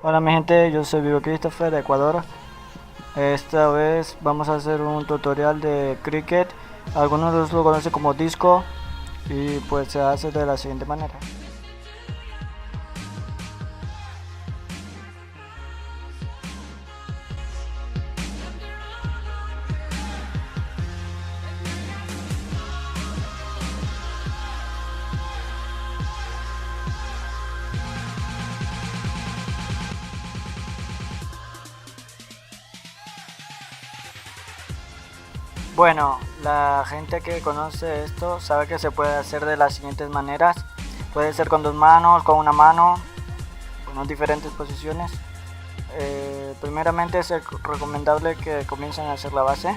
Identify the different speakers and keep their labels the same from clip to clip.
Speaker 1: Hola mi gente, yo soy Vivo Christopher de Ecuador. Esta vez vamos a hacer un tutorial de cricket. Algunos lo conocen como disco y pues se hace de la siguiente manera. Bueno, la gente que conoce esto sabe que se puede hacer de las siguientes maneras. Puede ser con dos manos, con una mano, en diferentes posiciones. Primeramente es recomendable que comiencen a hacer la base.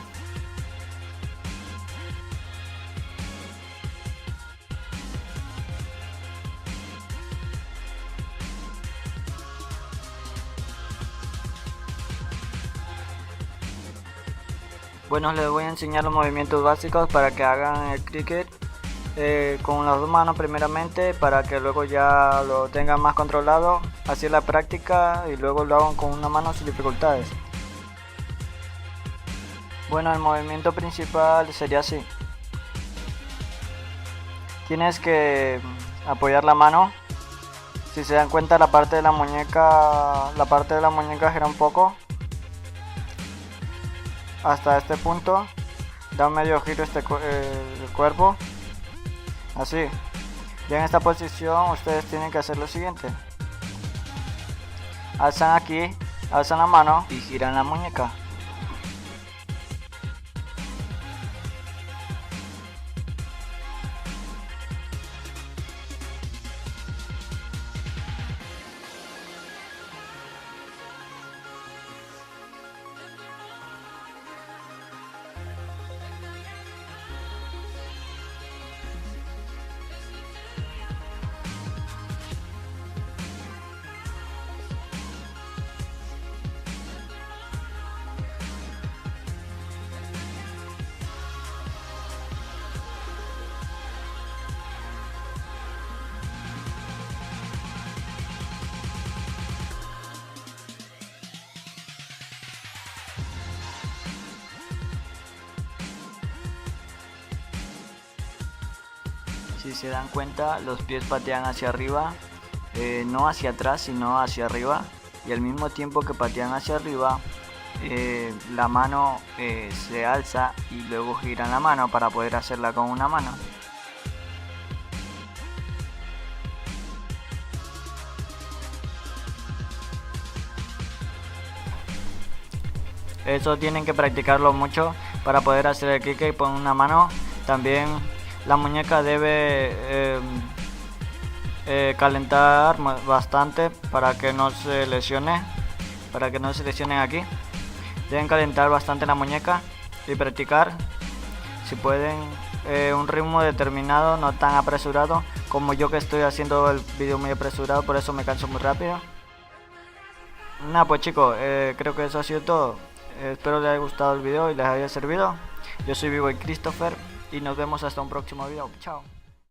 Speaker 1: Bueno, les voy a enseñar los movimientos básicos para que hagan el cricket con las dos manos primeramente, para que luego ya lo tengan más controlado, así la práctica y luego lo hagan con una mano sin dificultades. Bueno, el movimiento principal sería así. Tienes que apoyar la mano. Si se dan cuenta, la parte de la muñeca gira un poco hasta este punto, da un medio giro el cuerpo, así. Ya en esta posición ustedes tienen que hacer lo siguiente: alzan aquí, alzan la mano y giran la muñeca. Si se dan cuenta, los pies patean hacia arriba, no hacia atrás sino hacia arriba, y al mismo tiempo que patean hacia arriba, la mano se alza y luego giran la mano para poder hacerla con una mano. Eso tienen que practicarlo mucho para poder hacer el cricket con una mano. También la muñeca debe calentar bastante para que no se lesione, lesionen aquí. Deben calentar bastante la muñeca y practicar, si pueden, un ritmo determinado, no tan apresurado como yo, que estoy haciendo el vídeo muy apresurado, por eso me canso muy rápido. Nada, pues chicos, creo que eso ha sido todo. Espero les haya gustado el video y les haya servido. Yo soy Vivo Christopher y nos vemos hasta un próximo video. Chao.